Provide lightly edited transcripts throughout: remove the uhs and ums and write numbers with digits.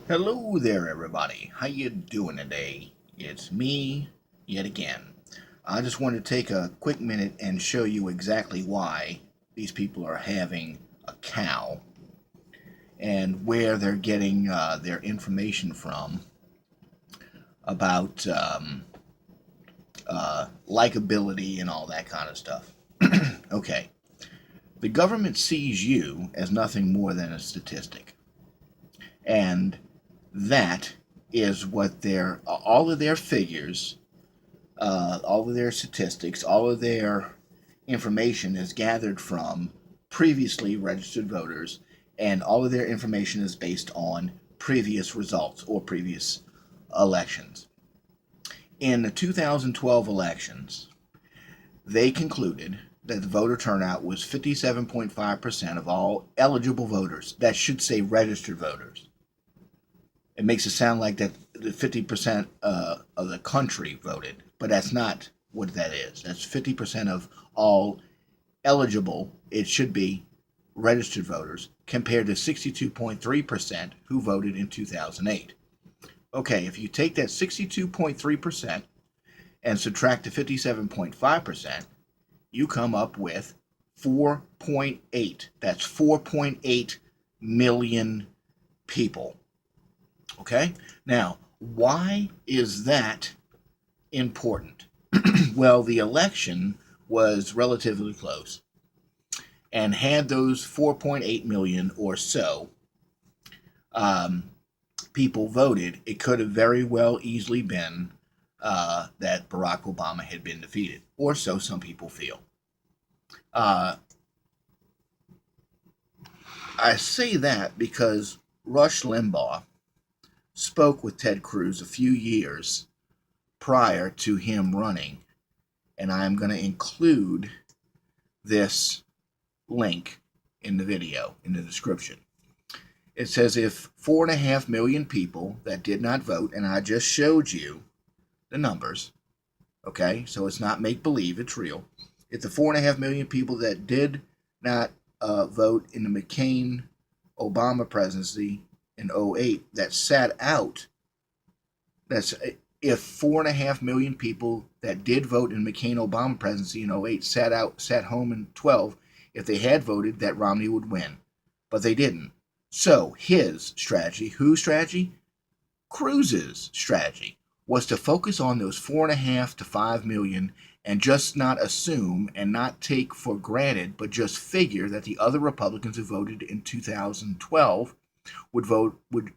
Hello there, everybody. How you doing today? It's me yet again. I just want to take a quick minute and show you exactly why these people are having a cow and where they're getting their information from about likability and all that kind of stuff. Okay, the government sees you as nothing more than a statistic, and that is what all of their figures, all of their statistics, all of their information is gathered from previously registered voters, and all of their information is based on previous results or previous elections. In the 2012 elections, they concluded that the voter turnout was 57.5% of all eligible voters. That should say registered voters. It makes it sound like that the 50% of the country voted, but that's not what that is. That's 50% of all eligible, it should be registered voters, compared to 62.3% who voted in 2008. Okay, if you take that 62.3% and subtract the 57.5%, you come up with 4.8. That's 4.8 million people. Okay? Now, why is that important? Well, the election was relatively close, and had those 4.8 million or so people voted, it could have very well easily been that Barack Obama had been defeated, or so some people feel. I say that because Rush Limbaugh spoke with Ted Cruz a few years prior to him running, and I'm going to include this link in the video, in the description. It says if 4.5 million people that did not vote, and I just showed you the numbers, okay, so it's not make believe, it's real. If the 4.5 million people that did not vote in the McCain Obama presidency in 08 that sat out, that's if 4.5 million people that did vote in McCain Obama presidency in 08 sat home in 12, if they had voted, that Romney would win. But they didn't. So his strategy, whose strategy? Cruz's strategy, was to focus on those 4.5 to 5 million and just not assume and not take for granted, but just figure that the other Republicans who voted in 2012 would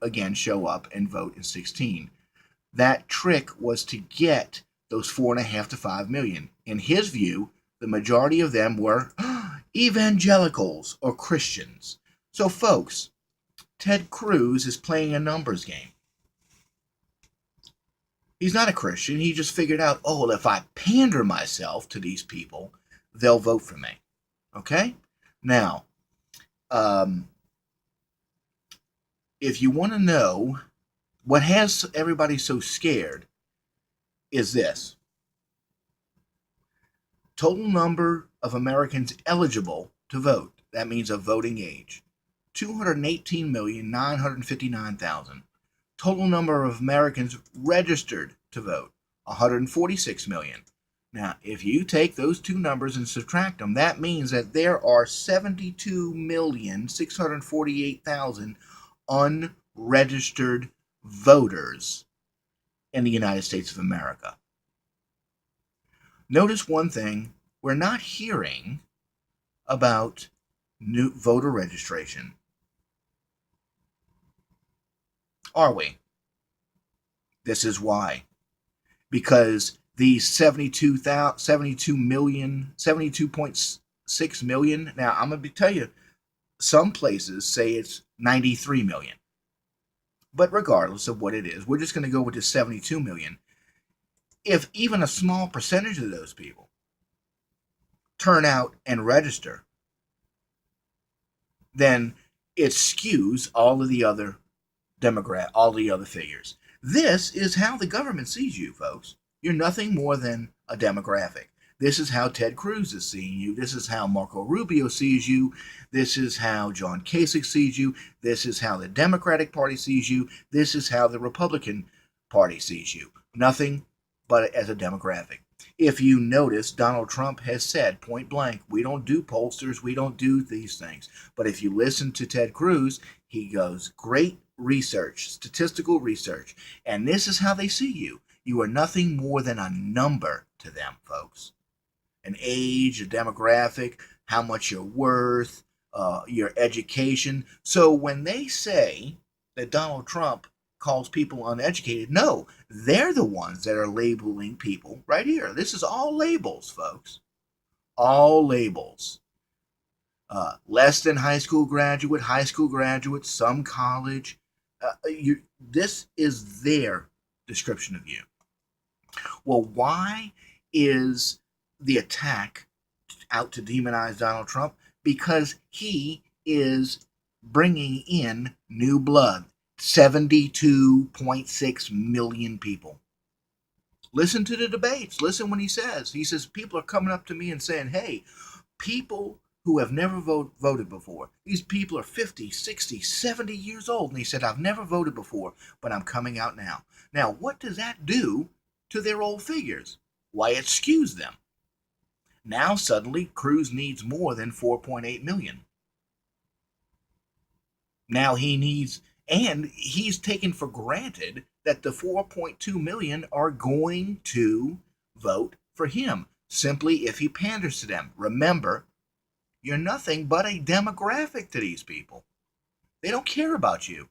again show up and vote in 16. That trick was to get those 4.5 to 5 million. In his view, the majority of them were evangelicals or Christians. So, folks, Ted Cruz is playing a numbers game. He's not a Christian. He just figured out, oh, well, if I pander myself to these people, they'll vote for me. Okay? Now, if you want to know what has everybody so scared, is this. Total number of Americans eligible to vote. That means of voting age. 218,959,000. Total number of Americans registered to vote. 146 million. Now, if you take those two numbers and subtract them, that means that there are 72,648,000 unregistered voters in the United States of America. Notice one thing, we're not hearing about new voter registration. Are we? This is why. Because these 72.6 million, now I'm going to tell you, some places say it's 93 million. But regardless of what it is, we're just going to go with the 72 million. If even a small percentage of those people turn out and register, then it skews all of the other all the other figures. This is how the government sees you, folks. You're nothing more than a demographic. This is how Ted Cruz is seeing you. This is how Marco Rubio sees you. This is how John Kasich sees you. This is how the Democratic Party sees you. This is how the Republican Party sees you. Nothing but as a demographic. If you notice, Donald Trump has said point blank, we don't do pollsters, we don't do these things. But if you listen to Ted Cruz, he goes, great research, statistical research. And this is how they see you. You are nothing more than a number to them, folks. An age, a demographic, how much you're worth, your education. So when they say that Donald Trump calls people uneducated, no, they're the ones that are labeling people right here. This is all labels, folks. All labels. Less than high school graduate, some college. This is their description of you. Well, why is the attack out to demonize Donald Trump? Because he is bringing in new blood. 72.6 million people. Listen to the debates. Listen when he says, people are coming up to me and saying, hey, people who have never voted before, these people are 50, 60, 70 years old. And he said, I've never voted before, but I'm coming out now. Now, what does that do to their old figures? Why, it skews them. Now, suddenly, Cruz needs more than 4.8 million. Now he needs, and he's taken for granted that the 4.2 million are going to vote for him, simply if he panders to them. Remember, you're nothing but a demographic to these people. They don't care about you.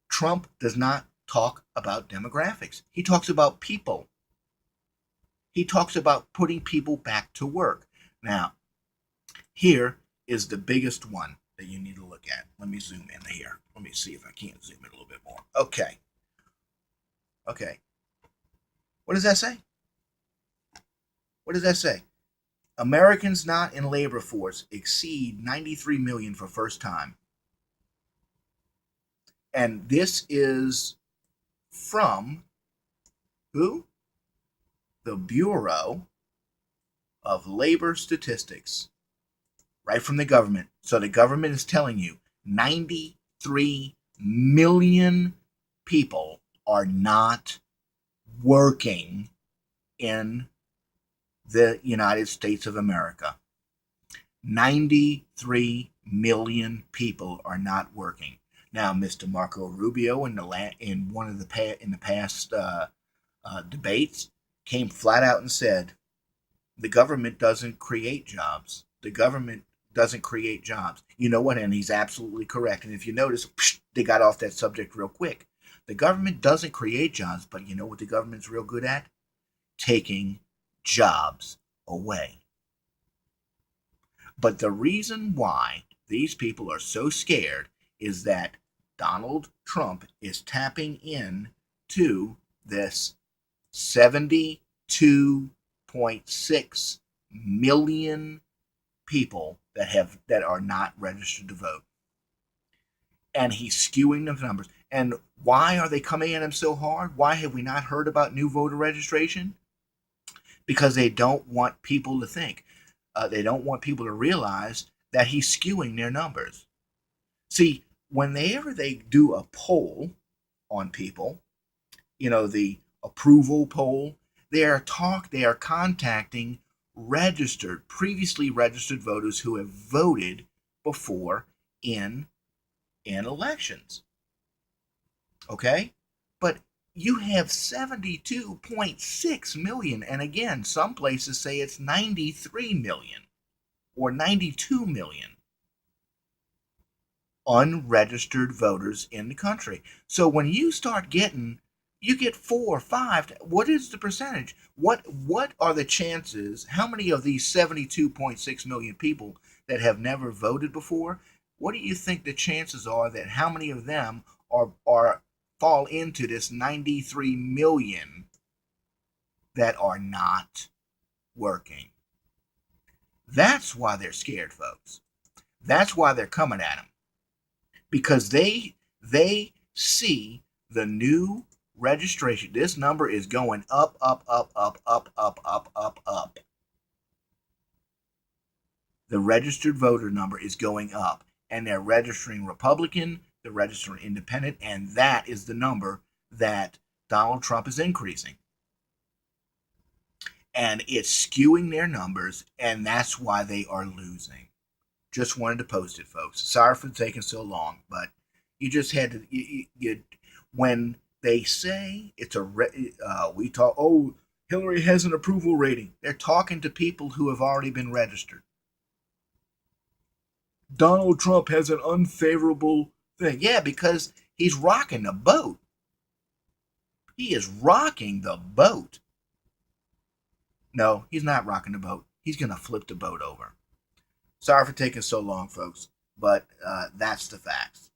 Trump does not talk about demographics. He talks about people. He talks about putting people back to work. Now, here is the biggest one that you need to look at. Let me zoom in here. Let me see if I can't zoom in a little bit more. Okay. What does that say? What does that say? Americans not in labor force exceed 93 million for first time. And this is from who? The Bureau of Labor Statistics. Right from the government. So the government is telling you 93 million people are not working in the United States of America. 93 million people are not working. Now, Mr. Marco Rubio in the past debates came flat out and said, the government doesn't create jobs. The government doesn't create jobs. You know what? And he's absolutely correct. And if you notice, they got off that subject real quick. The government doesn't create jobs, but you know what the government's real good at? Taking jobs away. But the reason why these people are so scared is that Donald Trump is tapping in to this 72.6 million people that are not registered to vote. And he's skewing the numbers. And why are they coming at him so hard? Why have we not heard about new voter registration? Because they don't want people to think. They don't want people to realize that he's skewing their numbers. See, whenever they do a poll on people, the approval poll, they are contacting previously registered voters who have voted before in elections. Okay? But you have 72.6 million, and again, some places say it's 93 million or 92 million unregistered voters in the country. So when you start you get 4 or 5. What is the percentage? What are the chances? How many of these 72.6 million people that have never voted before? What do you think the chances are that how many of them are fall into this 93 million that are not working? That's why they're scared, folks. That's why they're coming at them. Because they see the new registration. This number is going up, up, up, up, up, up, up, up, up. the registered voter number is going up, and they're registering Republican, they're registering Independent, and that is the number that Donald Trump is increasing. And it's skewing their numbers, and that's why they are losing. Just wanted to post it, folks. Sorry for taking so long, but you just had to. When they say it's we talk. Oh, Hillary has an approval rating. They're talking to people who have already been registered. Donald Trump has an unfavorable thing. Yeah, because he's rocking the boat. He is rocking the boat. No, he's not rocking the boat. He's going to flip the boat over. Sorry for taking so long, folks, but that's the facts.